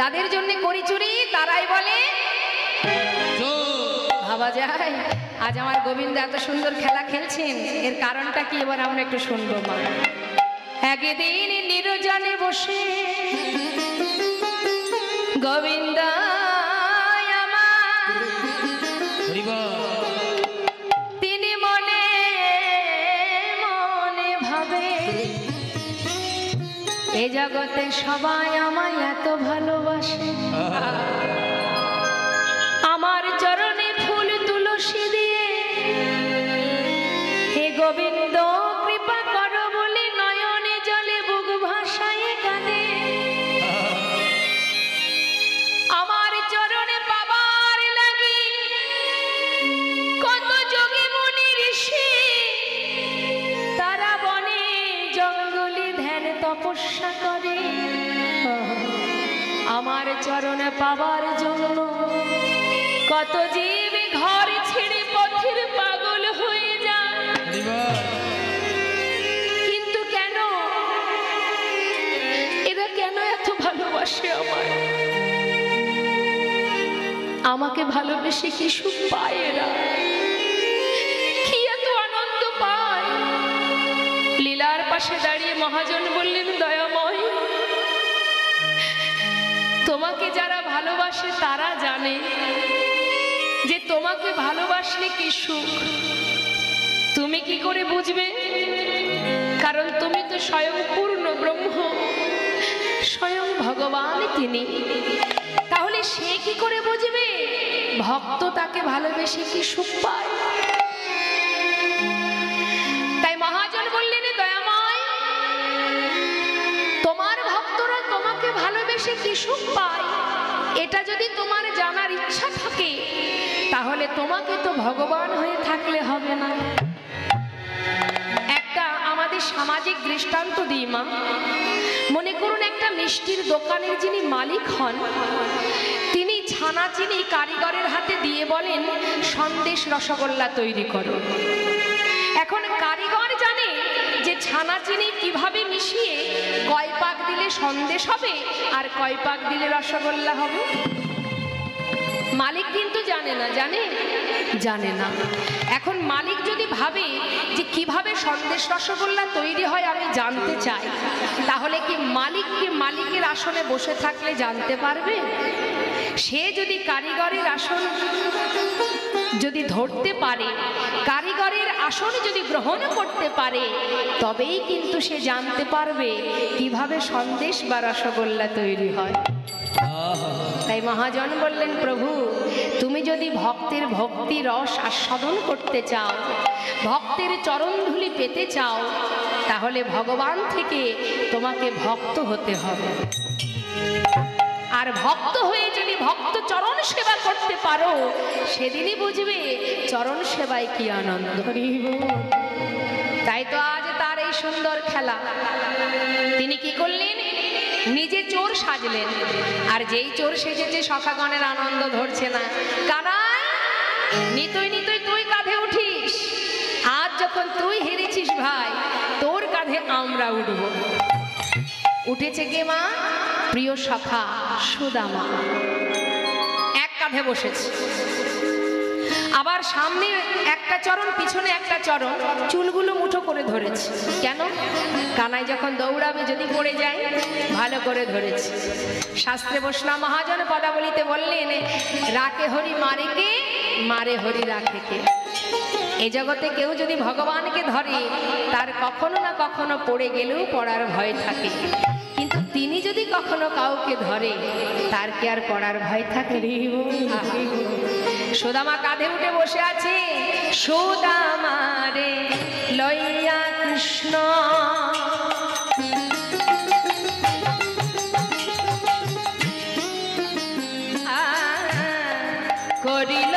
যাদের জন্য করি চুরি তারাই বলে ভাবা যায়। আজ আমার গোবিন্দ এত সুন্দর খেলা খেলছেন, এর কারণটা কি এবার আমরা একটু শুনবো। মা একদিন নির্জনে বসে গোবিন্দ তিনি মনে মনে ভাবে এ জগতে সবাই আমায় এত ভালোবাসে, আমার চরণে ফুল তুলসী দিয়ে হে গোবিন্দ কৃপা করো বলে নয়নে জলে বুক ভাসায় কাঁদে। আমার চরণে পাবার লাগি কত যোগী মুনি ঋষি তারা বনে জঙ্গলে ধ্যান তপস্যা করে, আমার চরণে পাবার জন্য কত জীব ঘর ছেড়ে পথের পাগল হয়ে যায়। কিন্তু কেন এরা কেন এত ভালোবাসে আমায়? আমাকে ভালোবেসে কি সুখ পায় এরা, কি এত আনন্দ পায়? লীলার পাশে দাঁড়িয়ে মহাজন বললেন দয়াময়, তোমাকে যারা ভালোবাসে তারা জানে যে তোমাকে ভালোবাসলে কি সুখ। তুমি কি করে বুঝবে? কারণ তুমি তো স্বয়ং পূর্ণ ব্রহ্ম, স্বয়ং ভগবান তিনি। তাহলে সে কি করে বুঝবে ভক্ত তাকে ভালোবেসে কি সুখ পায়? তাই মহাজন বললেন দয়াময়, তোমার ভক্তরা তোমাকে ভালোবেসে কি সুখ পায় এটা যদি তোমার জানার ইচ্ছা থাকে তাহলে তোমাকে তো ভগবান হয়ে থাকলে হবে না। একটা আমাদের সামাজিক দৃষ্টান্ত দিই মা। মনে করুন একটা মিষ্টির দোকানের যিনি মালিক হন তিনি ছানা চিনি কারিগরের হাতে দিয়ে বলেন সন্দেশ রসগোল্লা তৈরি করো। এখন কারিগর জানে যে ছানা চিনি কিভাবে মিশিয়ে কয় পাক দিলে সন্দেশ হবে আর কয় পাক দিলে রসগোল্লা হবে। মালিক কিন্তু জানে না, জানে না। এখন মালিক যদি ভাবে যে কিভাবে সন্দেশ রসগোল্লা তৈরি হয় আমি জানতে চাই, তাহলে কি মালিকের আসনে বসে থাকলে জানতে পারবে? সে যদি কারিগরের আসন যদি ধরতে পারে, কারিগরের আসন যদি গ্রহণ করতে পারে, তবেই কিন্তু সে জানতে পারবে কিভাবে সন্দেশ বা রসগোল্লা তৈরি হয়। তাই মহাজন বললেন প্রভু তুমি যদি ভক্তের ভক্তি রস আস্বাদন করতে চাও, ভক্তের চরণধুলি পেতে চাও, তাহলে ভগবান থেকে তোমাকে ভক্ত হতে হবে। আর ভক্ত হয়ে যদি ভক্ত চরণ সেবা করতে পারো সেদিনই বুঝবে চরণ সেবায় কি আনন্দ। তাই তো আজ তার এই সুন্দর খেলা। তিনি কি করলেন? নিজে চোর সাজলেন, আর যেই চোর সেজেছে সখাগণের আনন্দ ধরছে না। কানাই নিতই নিতই তুই কাঁধে উঠিস, আজ যখন তুই হেরেছিস ভাই তোর কাঁধে আমরা উঠব। উঠেছে কে মা? প্রিয় সখা সুদামা এক কাঁধে বসেছে। আবার সামনে একটা চরণ পিছনে একটা চরণ, চুলগুলো মুঠো করে ধরেছে। কেন? কানাই যখন দৌড়াবে যদি পড়ে যায় ভালো করে ধরেছে। শাস্ত্রে বৈষ্ণব মহাজন পদাবলিতে বললেন রাখে হরি মারে কে, মারে হরি রাখে কে। এ জগতে কেউ যদি ভগবানকে ধরে তার কখনো না কখনো পড়ে গেলেও পড়ার ভয় থাকে, কিন্তু তিনি যদি কখনো কাউকে ধরে তার কি আর পড়ার ভয় থাকে? সুদামা কাঁধে উঠে বসে আছে। সুদামা রে লইয়া কৃষ্ণ করিল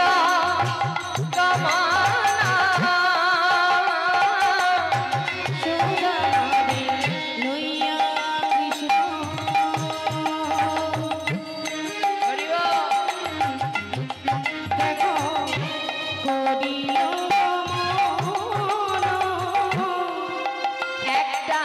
একটা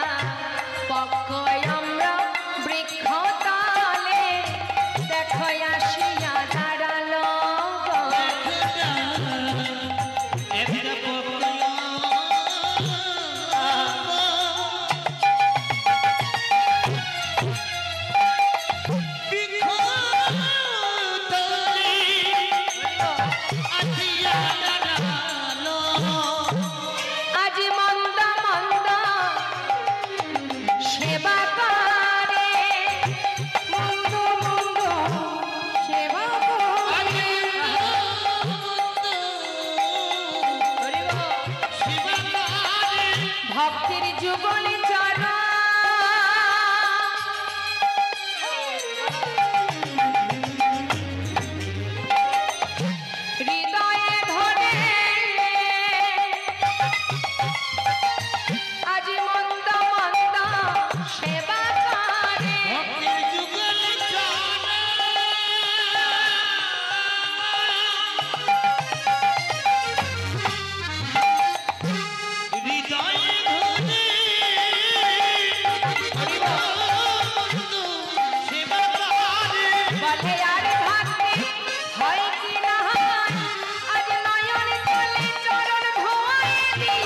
এ আর ভাবতে হয় কি না হয়, আজ নয়ন জলে চরণ ধোয় দিয়ে।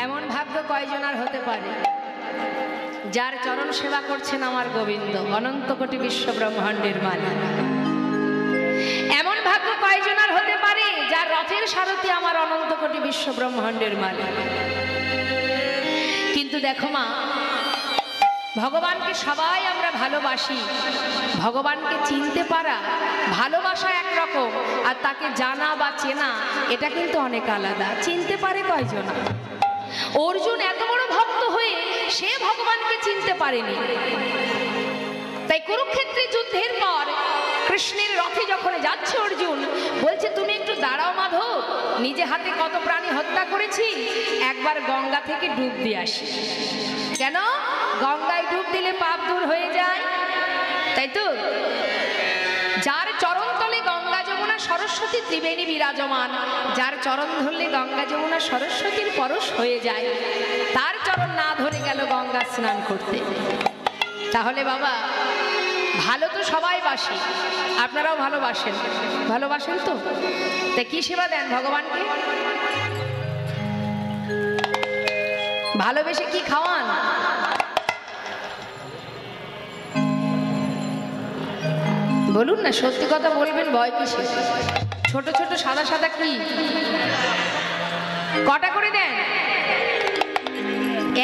এমন ভাগ্য কয়জনার হতে পারে যার চরণ সেবা করছেন আমার গোবিন্দ, অনন্ত কোটি বিশ্ব ব্রহ্মাণ্ডের মালিক। এমন ভাগ্য কয়জনার হতে পারে যার রথের সারথি আমার অনন্ত কোটি বিশ্ব ব্রহ্মাণ্ডের মালিক। কিন্তু দেখো মা, ভগবানকে সবাই আমরা ভালোবাসি, ভগবানকে চিনতে পারা, ভালোবাসা একরকম, আর তাকে জানা বা চেনা এটা কিন্তু অনেক আলাদা। চিনতে পারে কয়জনা? অর্জুন এত বড় ভক্ত হয়ে সে ভগবানকে চিনতে পারেনি। তাই কুরুক্ষেত্রের যুদ্ধের পর কৃষ্ণের রথে যখন যাচ্ছে অর্জুন বলছে, তুমি একটু দাঁড়াও মাধব, নিজে হাতে কত প্রাণী হত্যা করেছি, একবার গঙ্গা থেকে ডুব দিয়ে আসি। কেন? গঙ্গায় ডুব দিলে পাপ দূর হয়ে যায়, তাই তো? যার চরণ তলে গঙ্গা যমুনা সরস্বতী ত্রিবেণী বিরাজমান, যার চরণ ধরলে গঙ্গা যমুনা সরস্বতীর পরশ হয়ে যায়, তার চরণ না ধরে গেল গঙ্গা স্নান করতে। তাহলে বাবা, ভালো তো সবাই বাসি, আপনারাও ভালোবাসেন, ভালোবাসেন তো? তা কি সেবা দেন ভগবানকে? ভালোবেসে কি খাওয়ান? বলুন না, সত্যি কথা বলবেন, ভয় কিসে? ছোট ছোট সাদা সাদা কি কটা করে দেন?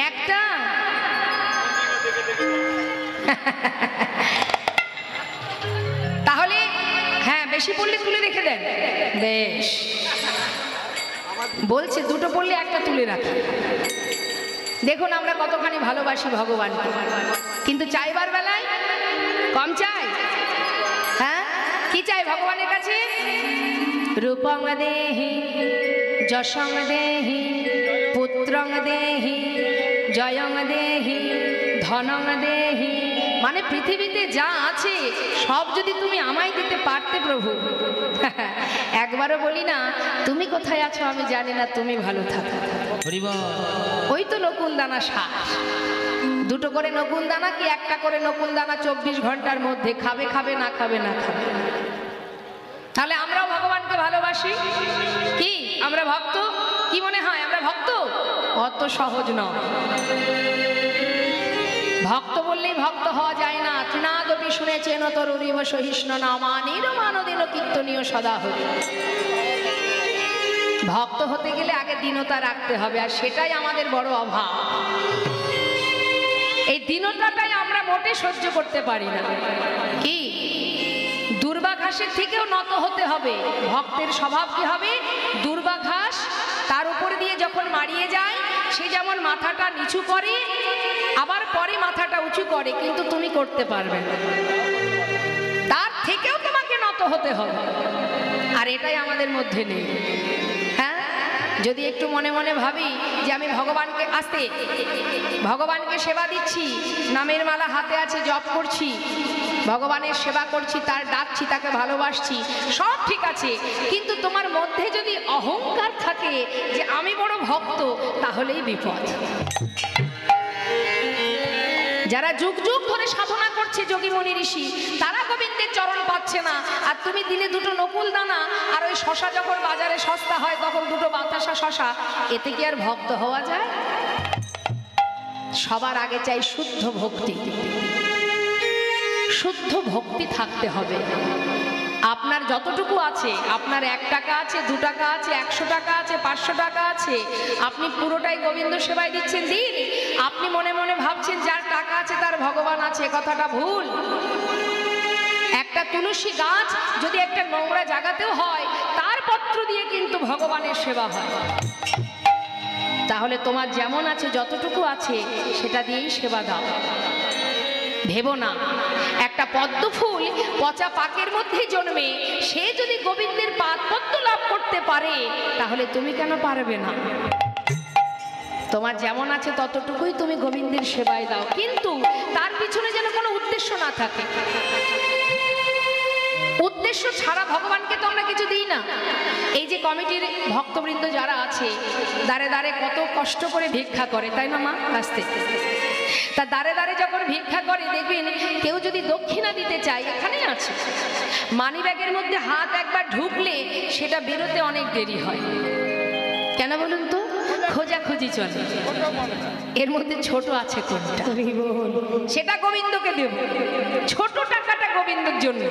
একটা? তাহলে হ্যাঁ, বেশি পড়লে তুলে রেখে দেন। বেশ, বলছে দুটো পড়লে একটা তুলে রাখি। দেখুন আমরা কতখানি ভালোবাসি ভগবানকে, কিন্তু চাইবার বেলায় কম চাই। হ্যাঁ, কি চাই ভগবানের কাছে? রূপং দেহি, যশং দেহি, পুত্রং দেহি, জয়ং দেহি, ধনং দেহি। মানে পৃথিবীতে যা আছে সব যদি তুমি আমায় দিতে পারতে প্রভু, একবারও বলি না তুমি কোথায় আছো আমি জানি না, তুমি ভালো থাকো। ওই তো নকুল দানা শ্বাস, দুটো করে নকুল দানা কি একটা করে নকুল দানা 24 ঘন্টার মধ্যে খাবে খাবে, না খাবে না খাবে। তাহলে আমরাও ভগবানকে ভালোবাসি কি? আমরা ভক্ত? কি মনে হয় আমরা ভক্ত? অত সহজ নয়। ভক্ত বললেই ভক্ত হওয়া যায় না। তৃণাদপি শুনেছেন তরুরিব সহিষ্ণু নামানির মানদিন কীর্তনীয় সদা হরি। ভক্ত হতে গেলে আগে দীনতা রাখতে হবে, আর সেটাই আমাদের বড় অভাব। এই দীনতাটাই আমরা মোটে সহ্য করতে পারি না। কি? দুর্বাঘাসের থেকেও নত হতে হবে। ভক্তের স্বভাব কি হবে? দুর্বাঘাস তার উপর দিয়ে যখন মারিয়ে যায়, সে যেমন মাথাটা নিচু করে আবার পরে মাথাটা উঁচু করে, কিন্তু তুমি করতে পারবে না, তার থেকেও তোমাকে নত হতে হবে। আর এটাই আমাদের মধ্যে নেই। হ্যাঁ, যদি একটু মনে মনে ভাবি যে আমি ভগবানকে আসতে ভগবানকে সেবা দিচ্ছি, নামের মালা হাতে আছে, জপ করছি, ভগবানের সেবা করছি, তার ডাকছি, তাকে ভালোবাসছি, সব ঠিক আছে, কিন্তু তোমার মধ্যে যদি অহংকার থাকে যে আমি বড় ভক্ত, তাহলেই বিপদ। যারা যুগ যুগ ধরে সাধনা করছে যোগী মুনি ঋষি, তারা গোবিন্দের চরণ পাচ্ছে না, আর তুমি দিলে দুটো নকুল দানা আর ওই শশা যখন বাজারে সস্তা হয় তখন দুটো বাতাসা শশা, এতে কি আর ভক্ত হওয়া যায়? সবার আগে চাই শুদ্ধ ভক্তি। শুদ্ধ ভক্তি থাকতে হবে। আপনার যতটুকু আছে, আপনার 1 টাকা আছে, 2 টাকা আছে, 100 টাকা আছে, 500 টাকা আছে, আপনি পুরোটাই গোবিন্দ সেবায় দিচ্ছেন, দিন। আপনি মনে মনে ভাবছেন যার টাকা আছে তার ভগবান আছে, কথাটা ভুল। একটা তুলসী গাছ যদি একটা নোংরা জায়গাতেও হয়, তার পত্র দিয়ে কিন্তু ভগবানের সেবা হয়। তাহলে তোমার যেমন আছে যতটুকু আছে সেটা দিয়েই সেবা দাও। ভেবো না একটা পদ্ম ফুল পচা পাকের মধ্যে জন্মে, সে যদি গোবিন্দের পাদপদ্ম লাভ করতে পারে তাহলে তুমি কেন পারবে না? তোমার যেমন আছে ততটুকুই তুমি গোবিন্দের সেবায় দাও, কিন্তু তার পিছনে যেন কোনো উদ্দেশ্য না থাকে। উদ্দেশ্য ছাড়া ভগবানকে তো আমরা কিছু দিই না। এই যে কমিটির ভক্তবৃন্দ যারা আছে, দাঁড়ে দাঁড়ে কত কষ্ট করে ভিক্ষা করে, তাই না মা? আসতে তা দাঁড়ে দাঁড়ে যখন ভিক্ষা করে দেখবেন কেউ যদি দক্ষিণা দিতে চায়, এখানেই আছে, মানি ব্যাগের মধ্যে হাত একবার ঢুকলে সেটা বেরোতে অনেক দেরি হয়। কেন বলুন তো? খোঁজাখুঁজি চলে, এর মধ্যে ছোট আছে কোনটা, সেটা গোবিন্দকে দেব। ছোট টাকাটা গোবিন্দর জন্য।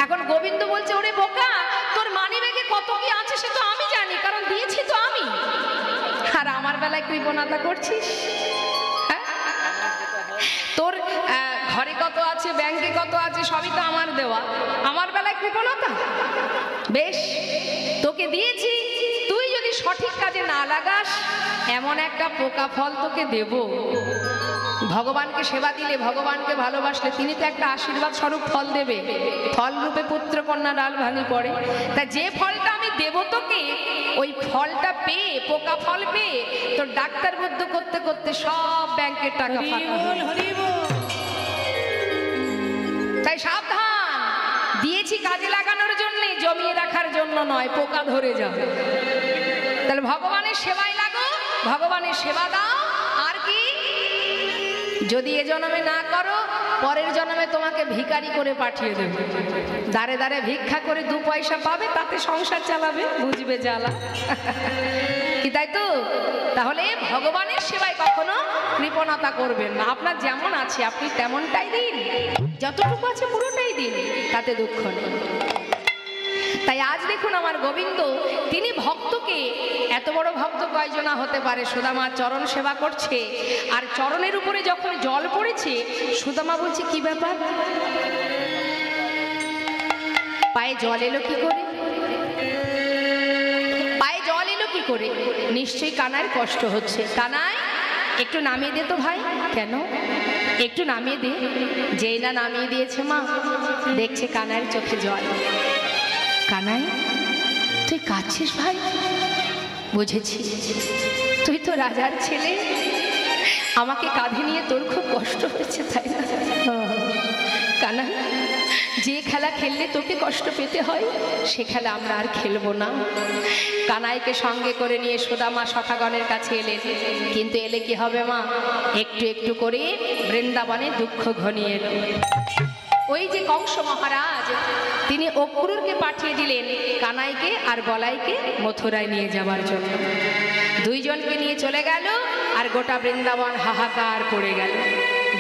এখন গোবিন্দ বলছে, ওরে বোকা, তোর মানি ব্যাগে কত কি আছে সে তো আমি জানি, কারণ দিয়েছি তো আমি, আর আমার বেলায় কৃপণতা করছিস। তোর ঘরে কত আছে, ব্যাংকে কত আছে, সবই তো আমার দেওয়া, আমার বেলায় কৃপণতা? বেশ, তোকে দিয়েছি, তুই যদি সঠিক কাজে না লাগাস এমন একটা পোকা ফল তোকে দেব। ভগবানকে সেবা দিলে, ভগবানকে ভালোবাসলে তিনি তো একটা আশীর্বাদ স্বরূপ ফল দেবে। ফল রূপে পুত্র কন্যা ডাল ভাঙি পড়ে। তা যে ফলটা আমি দেব তোকে, ওই ফলটা পেয়ে, পোকা ফল পেয়ে তোর ডাক্তার বুদ্ধ করতে করতে সব ব্যাংকের টাকা ফাঁকা। তাই সাবধান, দিয়েছি কাজে লাগানোর জন্য, জমিয়ে রাখার জন্য নয়, পোকা ধরে যাবে। তাহলে ভগবানের সেবায় লাগো, ভগবানের সেবা দাও। আর কি, যদি এ জন্মে না করো পরের জন্মে তোমাকে ভিখারি করে পাঠিয়ে দেবে। দাঁড়ে দাঁড়ে ভিক্ষা করে 2 পয়সা পাবে, তাতে সংসার চালাবে, বুঝবে জ্বালা কি, তাই তো? তাহলে ভগবানের সেবায় কখনো কৃপণতা করবেন না। আপনার যেমন আছে আপনি তেমনটাই দিন, যতটুকু আছে পুরোটাই দিন, তাতে দুঃখ নেই। তাই আজ দেখুন আমার গোবিন্দ, তিনি ভক্তকে, এত বড় ভক্ত কয়জনা হতে পারে, সুদামার চরণ সেবা করছে, আর চরণের উপরে যখন জল পড়েছে সুদামা বলছে, কি ব্যাপার, পায়ে জল এলো কি করে, পায়ে জল এলো কি করে? নিশ্চয়ই কানাইয়ের কষ্ট হচ্ছে। কানাই, একটু নামিয়ে দে তো ভাই। কেন? একটু নামিয়ে দে। যেই না নামিয়ে দিয়েছে মা, দেখছে কানাইয়ের চোখে জল। কানাই, তুই কাঁদছিস ভাই? বুঝেছি, তুই তো রাজার ছেলে, আমাকে কাঁধে নিয়ে তোর খুব কষ্ট হয়েছে, তাই না? কানাই, যে খেলা খেললে তোকে কষ্ট পেতে হয় সে খেলা আমরা আর খেলবো না। কানাইকে সঙ্গে করে নিয়ে সুদামা সখাগণের কাছে এলেন, কিন্তু এলে কি হবে মা, একটু একটু করে বৃন্দাবনে দুঃখ ঘনিয়ে এলো। ওই যে কংস মহারাজ, তিনি অক্রুরকে পাঠিয়ে দিলেন কানাইকে আর বলাইকে মথুরায় নিয়ে যাবার জন্য। দুইজনকে নিয়ে চলে গেল, আর গোটা বৃন্দাবন হাহাকার পড়ে গেল।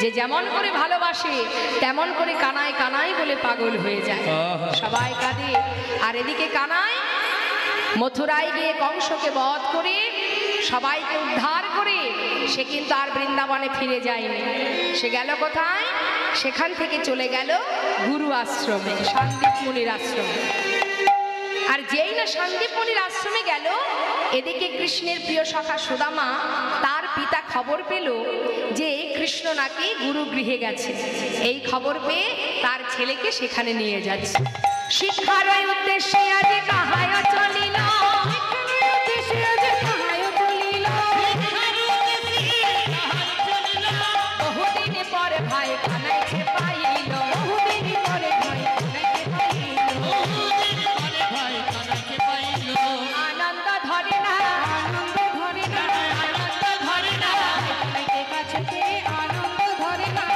যে যেমন করে ভালোবাসে তেমন করে কানাই কানাই বলে পাগল হয়ে যায়, সবাই কাঁদে। আর এদিকে কানাই মথুরায় গিয়ে কংসকে বধ করে সবাইকে উদ্ধার করে সে কিন্তু আর বৃন্দাবনে ফিরে যায়নি। সে গেল কোথায়? সেখান থেকে চলে গেল গুরু আশ্রমে, সন্দীপ মুনির আশ্রমে। আর যেই না সন্দীপ মুনির আশ্রমে গেল, এদিকে কৃষ্ণের প্রিয় সখা সুদামা, তার পিতা খবর পেল যে কৃষ্ণ নাকি গুরু গৃহে গেছে। এই খবর পেয়ে তার ছেলেকে সেখানে নিয়ে যাচ্ছে। শিক্ষার উদ্দেশ্যে আজ কাহায় চলিল, বহুদিন পরে ভাই কানাইকে পাইল, বহুদিন পরে ভাই কানাইকে পাইল। আনন্দ ধরে না, আনন্দ ধরে না, আনন্দ ধরে না, কানাইকে কাছে পেয়ে আনন্দ ধরে না,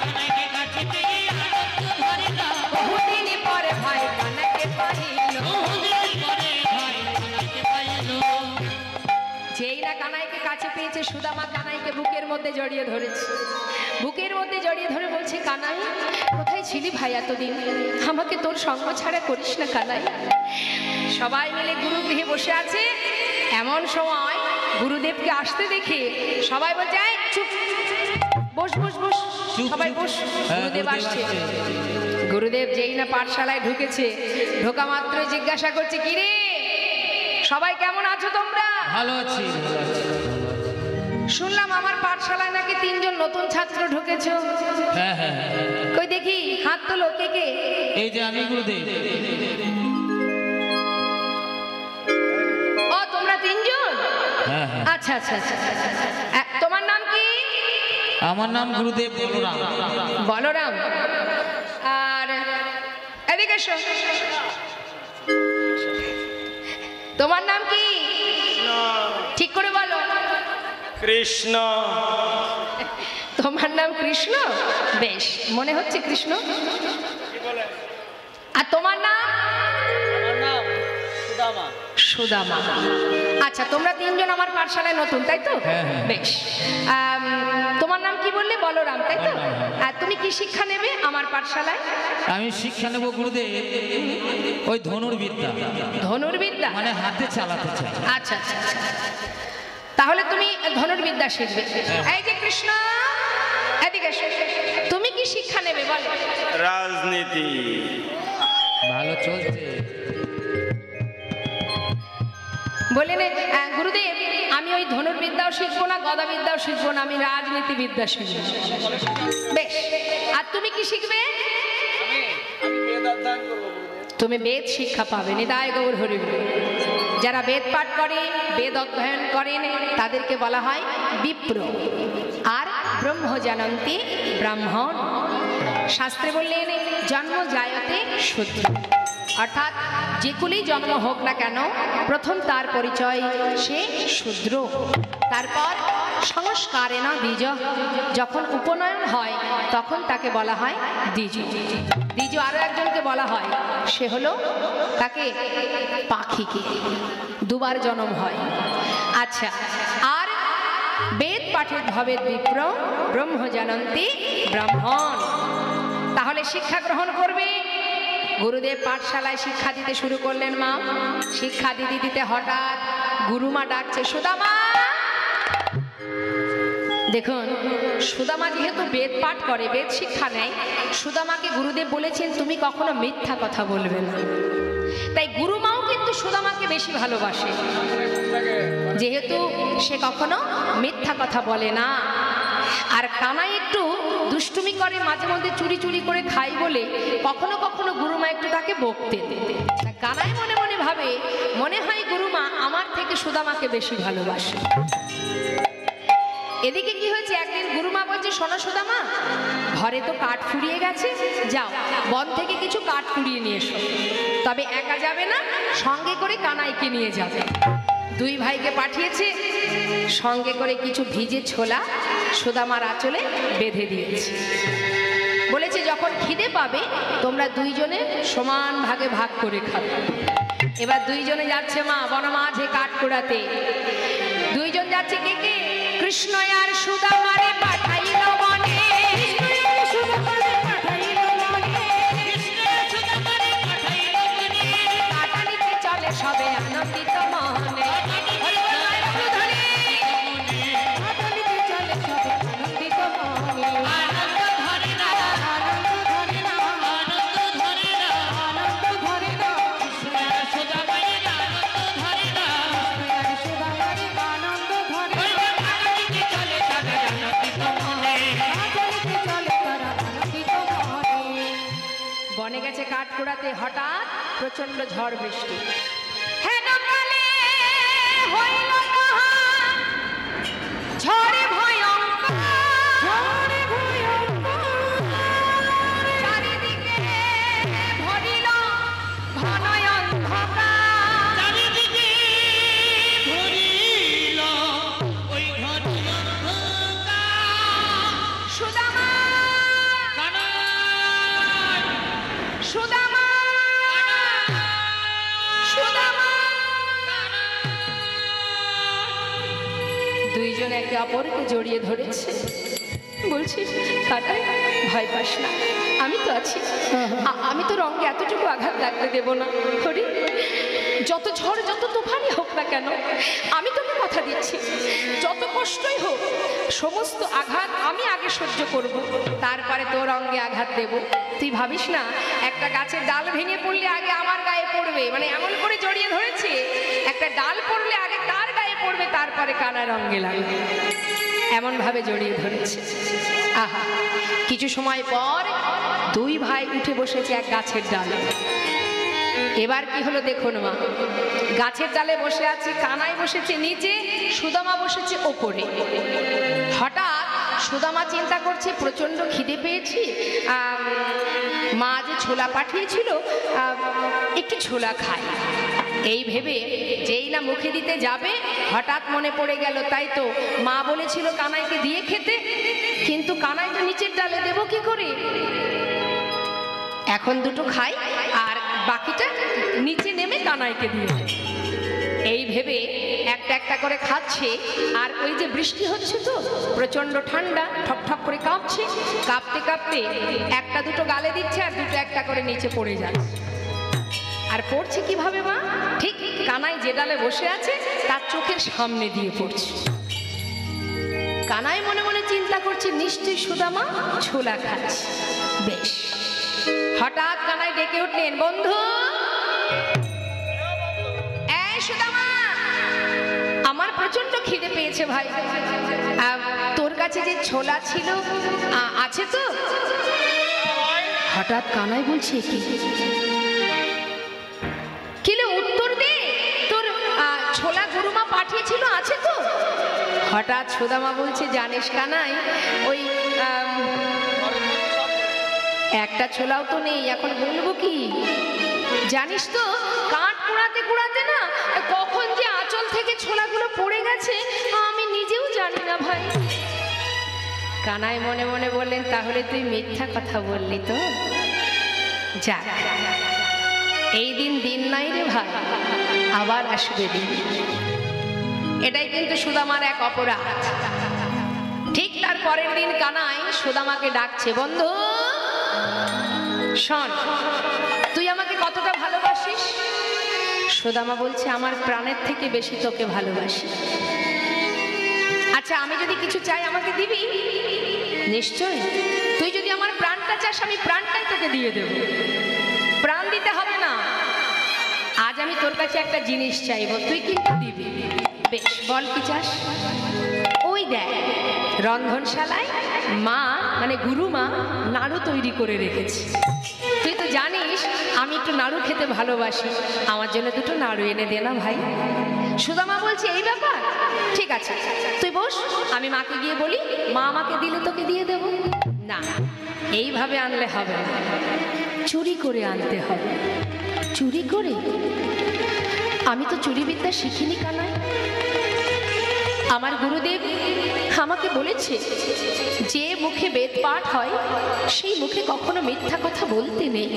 কানাইকে কাছে পেয়ে আনন্দ ধরে না। বহুদিন পরে ভাই কানাইকে পাইল, বহুদিন পরে ভাই কানাইকে পাইল। যেই না কানাইকে কাছে পেয়েছে, সুদামা কানাইকে বুকের মধ্যে জড়িয়ে ধরেছে। বুকের মধ্যে জড়িয়ে ধরে বলছে, কানাই কোথায় ছিলি ভাই এতদিন? আমাকে তোর সঙ্গ ছাড়া করিস না কানাই। সবাই মিলে গুরুগৃহে বসে আছে। এমন সময় গুরুদেবকে আসতে দেখে সবাই বলছে, এই চুপ, বস বস বস, সবাই বস, গুরুদেব আসছে। গুরুদেব যেই না পাঠশালায় ঢুকেছে, ঢোকা মাত্রই জিজ্ঞাসা করছে, কি রে সবাই কেমন আছো তোমরা? ভালো আছি, ভালো আছি। শুনলাম আমার পাঠশালায় নাকি 3 জন নতুন ছাত্র ঢুকেছো। হ্যাঁ হ্যাঁ কই দেখি হাত তোলো, কে কে? এই যে আমি গুরুদেব। ও তোমরা 3 জন? হ্যাঁ হ্যাঁ। আচ্ছা আচ্ছা আচ্ছা। তোমার নাম কি? আমার নাম গুরুদেব বলরাম। বলরাম। আর এদিকে এসো। তোমার নাম কি? ঠিক করে বলো। কৃষ্ণ। তোমার নাম কৃষ্ণ? বেশ, মনে হচ্ছে কৃষ্ণ। আর তোমার নাম? সুদামা। আচ্ছা, তোমরা 3 জন আমার পাঠশালায় নতুন, তাই তো? বেশ। তোমার নাম কি বললে? বলরাম, তাই তো? আর তুমি কি শিক্ষা নেবে আমার পাঠশালায়? আমি শিক্ষা নেব গুরুদেব ওই ধনুর্বিদ্যা। ধনুর্বিদ্যা মানে হাতে চালাতে চাই। আচ্ছা আচ্ছা। তাহলে তুমি ধনুর্বিদ্যা শিখবে। এই যে কৃষ্ণ, এদিকে এসো। তুমি কি শিক্ষা নেবে বলো? রাজনীতি। ভালো চলছে। বললেন গুরুদেব আমি ওই ধনুর্বিদ্যাও শিখবো না, গদাবিদ্যাও শিখবো না, আমি রাজনীতিবিদ্যা শিখবো। বেশ। আর তুমি কি শিখবে? তুমি বেদ শিক্ষা পাবে। নিতাই গৌর হরি বল। যারা বেদ পাঠ করে, বেদ অধ্যয়ন করেন, তাদেরকে বলা হয় বিপ্র। আর ব্রহ্ম জানন্তি ব্রাহ্মণ। শাস্ত্রে বললেন জন্ম জায়তে শূদ্র, অর্থাৎ যে কুলেই জন্ম হোক না কেন প্রথম তার পরিচয় সে শূদ্র। তারপর সংস্কারেণ দ্বিজ, যখন উপনয়ন হয় তখন তাকে বলা হয় দ্বিজ। দ্বিজ আরো একজনকে বলা হয়, সে হলো তাকে পাখিকে, দুবার জন্ম হয়। আচ্ছা, আর বেদ পাঠের ভবে বিপ্র, ব্রহ্ম জানন্তি ব্রাহ্মণ। তাহলে শিক্ষা গ্রহণ করবে। গুরুদেব পাঠশালায় শিক্ষা দিতে শুরু করলেন। মা শিক্ষা দিতে দিতে হঠাৎ গুরুমা ডাকছে, সুদামা। দেখুন, সুদামা যেহেতু বেদ পাঠ করে, বেদ শিক্ষা নেয়, সুদামাকে গুরুদেব বলেছেন তুমি কখনো মিথ্যা কথা বলবে না। তাই গুরুমাও কিন্তু সুদামাকে বেশি ভালোবাসে, যেহেতু সে কখনো মিথ্যা কথা বলে না। আর কানাই একটু দুষ্টুমি করে, মাঝে মধ্যে চুরি চুরি করে খাই বলে কখনো কখনো গুরুমা একটু তাকে বকতেন। কানাই মনে মনে ভাবে, মনে হয় গুরুমা আমার থেকে সুদামাকে বেশি ভালোবাসে। এদিকে কি হয়েছে, একদিন গুরুমা বলছে, শোনো সুদামা, ঘরে তো কাঠ ফুরিয়ে গেছে, যাও বন থেকে কিছু কাঠ কুড়িয়ে নিয়ে এসো। তবে একা যাবে না, সঙ্গে করে কানাইকে নিয়ে যাবে। 2 ভাইকে পাঠিয়েছে, সঙ্গে করে কিছু ভিজে ছোলা সুদামার আঁচলে বেঁধে দিয়েছে। বলেছে যখন খিদে পাবে তোমরা 2 জনে সমান ভাগে ভাগ করে খাবে। এবার 2 জনে যাচ্ছে মা বন মাঝে কাঠ কুড়াতে। 2 জন যাচ্ছে, কে কে? কৃষ্ণ আর সুদামারে পাঠাইল বনে। কাটালিতে চলে সবে আনন্দিত মনে। বনে গেছে কাঠ কুড়াতে, হঠাৎ প্রচন্ড ঝড় বৃষ্টি। ঝড়ে ভয়ঙ্কর, চারিদিকে ভরিল ঘন অন্ধকার। সুদামা, সুদামা, সুদামা। 2 জন একে অপরকে জড়িয়ে ধরেছে, বলছি কানাই ভয় পাস না, আমি তো আছি, আমি তো রঙে এতটুকু আঘাত লাগতে দেব না। হরি যত ঝড় যত তুফানই হোক না কেন, আমি তোকে কথা দিচ্ছি, যত কষ্টই হোক সমস্ত আঘাত আমি আগে সহ্য করব, তারপরে তোর অঙ্গে আঘাত দেব। তুই ভাবিস না একটা গাছের ডাল ভেঙে পড়লে আগে আমার গায়ে পড়বে, মানে এমন করে জড়িয়ে ধরেছে, একটা ডাল পড়লে আগে তার গায়ে পড়বে, তারপরে কানার অঙ্গে লাগবে, এমন ভাবে জড়িয়ে ধরেছে। আহা, কিছু সময় পর দুই ভাই উঠে বসেছে এক গাছের ডালে। এবার কি হলো দেখুন মা, গাছের ডালে বসে আছে, কানাই বসেছে নিচে, সুদামা বসেছে ওপরে। হঠাৎ সুদামা চিন্তা করছে প্রচন্ড খিদে পেয়েছি, মা যে ছোলা পাঠিয়েছিল একটু ছোলা খাই, এই ভেবে যেই না মুখে দিতে যাবে হঠাৎ মনে পড়ে গেল তাই তো মা বলেছিল কানাইকে দিয়ে খেতে, কিন্তু কানাইটা নিচের ডালে দেব কি করে, এখন দুটো খাই আর বাকিটা নিচে নেমে কানাইকে দিয়ে দেব। এই ভেবে একটা একটা করে খাচ্ছে, আর ওই যে বৃষ্টি হচ্ছে তো প্রচন্ড ঠান্ডা, ঠক ঠক করে কাঁপছে, কাঁপতে কাঁপতে একটা দুটো গালে দিচ্ছে আর দুটো একটা করে নিচে পড়ে যাচ্ছে। আর পড়ছে কিভাবে মা, ঠিক কানাই যে ডালে বসে আছে তার চোখের সামনে দিয়ে পড়ছে। কানাই মনে মনে চিন্তা করছে নিশ্চয়ই সুদামা ছোলা খাচ্ছে, বেশ। হঠাৎ কানাই ডেকে উঠলেন, বন্ধু, এই সুদামা, আমার প্রচন্ড খিদে পেয়েছে ভাই, তোর কাছে যে ছোলা ছিল আছে তো? হঠাৎ কানাই বলছে কি কিলে উত্তর দে, তোর ছোলা গুরুমা পাঠিয়েছিল আছে তো? হঠাৎ সুদামা বলছে, জানিস কানাই, ওই একটা ছোলাও তো নেই, এখন বলবো কি, জানিস তো কাঠ কুড়াতে কুড়াতে না কখন যে আঁচল থেকে ছোলাগুলো পড়ে গেছে আমি নিজেও জানি না ভাই। কানাই মনে মনে বললেন, তাহলে তুই মিথ্যা কথা বললি তো, যা, এই দিন দিন নাই রে ভাই, আবার আসবে দিন। এটাই কিন্তু সুদামার এক অপরাধ। ঠিক তার পরের দিন কানাই সুদামাকে ডাকছে, বন্ধু শোন, তুই আমাকে কতটা ভালোবাসিস? সুদামা বলছে, আমার প্রাণের থেকে বেশি তোকে ভালোবাসি। আচ্ছা, আমি যদি কিছু চাই আমাকে দিবি? নিশ্চয়, তুই যদি আমার প্রাণটা চাস আমি প্রাণটাই তোকে দিয়ে দেব, প্রাণ দিতে হবে না। আজ আমি তোর কাছে একটা জিনিস চাইবো, তুই কিন্তু দিবি। বেশ, বল কি চাস? ওই দেখ রন্ধনশালায় মা মানে গুরুমা নাড়ু তৈরি করে রেখেছে, তুই তো জানিস আমি একটু নাড়ু খেতে ভালোবাসি, আমার জন্য দুটো নাড়ু এনে দে না ভাই। সুদামা বলছে, এই ব্যাপার, ঠিক আছে তুই বস, আমি মাকে গিয়ে বলি, মা আমাকে দিলে তোকে দিয়ে দেব। না, এইভাবে আনলে হবে না, চুরি করে আনতে হবে। চুরি করে? আমি তো চুরি বিদ্যা শিখিনি কানাই। আমার গুরুদেব আমাকে বলেছে যে মুখে বেদ পাঠ হয় সেই মুখে কখনো মিথ্যা কথা বলতে নেই।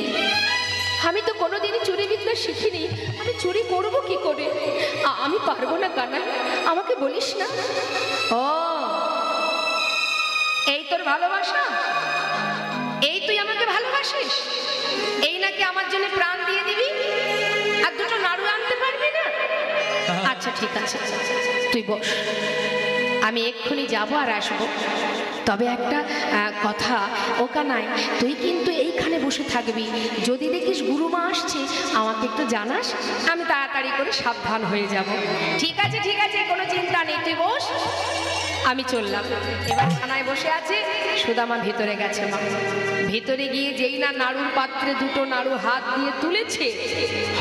আমি তো কোনোদিনই চুরি বিদ্যা শিখিনি, আমি চুরি করবো কি করে? আমি পারবো না কানাই, আমাকে বলিস না। ও, এই তোর ভালোবাসা? এই তুই আমাকে ভালোবাসিস? এই নাকি আমার জন্য প্রাণ দিয়ে দিবি আর দুটো নাড়ু আনতে পারবি না? আচ্ছা ঠিক আছে, তুই বস, আমি এক্ষুনি যাবো আর আসবো। তবে একটা কথা, ও কানাই, তুই কিন্তু এইখানে বসে থাকবি, যদি দেখিস গুরুমা আসছে আমাকে একটু জানাস, আমি তাড়াতাড়ি করে সাবধান হয়ে যাব। ঠিক আছে ঠিক আছে, কোনো চিন্তা নেই, তুই বস, আমি চললাম। এবার কানাই বসে আছে, সুদামা ভিতরে গেছে। মা ভিতরে গিয়ে যেই না নাড়ুর পাত্রে দুটো নাড়ু হাত দিয়ে তুলেছে,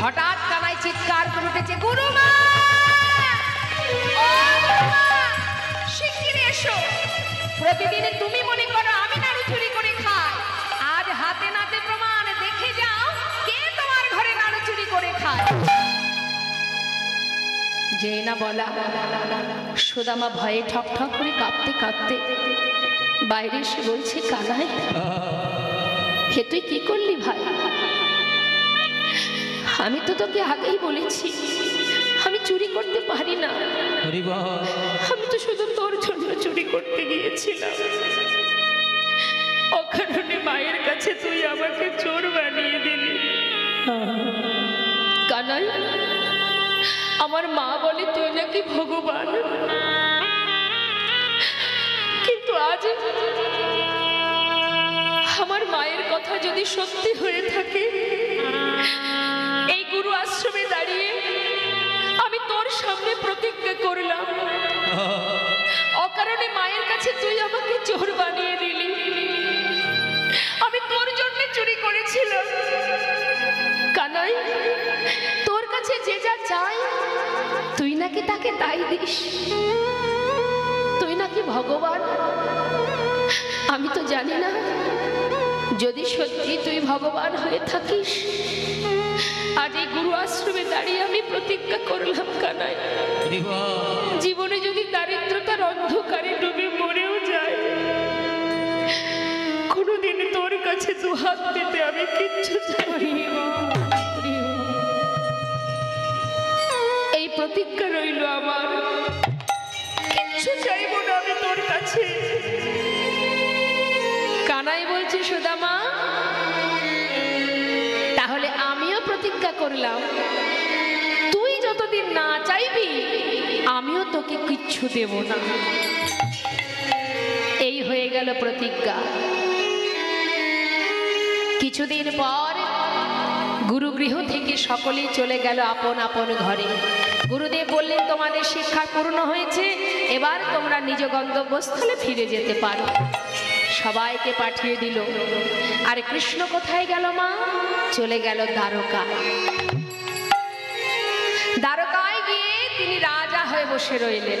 হঠাৎ কানাই চিৎকার করে উঠেছে, গুরুমা, শিগগির এসো। প্রতিদিন তুমি মনে করো আমি নাড়ু চুরি করে খাই, আজ হাতে নাতে প্রমাণ, দেখে যাও কে তোমার ঘরে নাড়ু চুরি করে খায়। যেই না বলা, সুদামা ভয়ে ঠক ঠক করে কাঁপতে কাঁপতে বাইরে এসে বলছে, কানাই, হে তুই কি করলি ভাই? আমি তো তোকে আগেই বলেছি আমি চুরি করতে পারি না, আমি তো শুধু তোর জন্য চুরি করতে গিয়েছিলাম, অকারণে মায়ের কাছে তুই আমাকে চোর বানিয়ে দিলি। কানাই, আমার মা বলে তুই নাকি ভগবান, কিন্তু আজ আমার মায়ের কথা যদি সত্যি হয়ে থাকে, এই গুরু আশ্রমে দাঁড়িয়ে আমি তোর সামনে প্রতিজ্ঞা করলাম, অকারণে মায়ের কাছে তুই আমাকে চোর বানিয়ে দিলি। আমি তোর জন্য চুরি করেছিলাম কানাই, তোর কাছে যে যা চাই তুই নাকি তাকে তাই দিস, তুই নাকি ভগবান। আমি তো জানি না, যদি সত্যি তুই ভগবান হয়ে থাকিস, আজ এই গুরু আশ্রমে দাঁড়িয়ে আমি প্রতিজ্ঞা করলাম কানাই, জীবনে যদি দারিদ্রতার অন্ধকারে ডুবে মরেও যায়, কোনোদিন তোর কাছে দুহাত পেতে আমি কিচ্ছু চাই। এই প্রতিজ্ঞা রইল আমার, কিচ্ছু চাইব না আমি তোর কাছে। কানাই বলছে সুদামা, তাহলে আমিও প্রতিজ্ঞা করলাম, তুই যতদিন না চাইবি আমিও তোকে কিচ্ছু দেব না। এই হয়ে গেল প্রতিজ্ঞা। কিছুদিন পর গুরুগৃহ থেকে সকলেই চলে গেল আপন আপন ঘরে। গুরুদেব বললেন, তোমাদের শিক্ষা পূর্ণ হয়েছে, এবার তোমরা নিজ গন্তব্যস্থলে ফিরে যেতে পারো। সবাইকে পাঠিয়ে দিল। আর কৃষ্ণ কোথায় গেল মা? চলে গেল দ্বারকায়। দ্বারকায় গিয়ে তিনি রাজা হয়ে বসে রইলেন।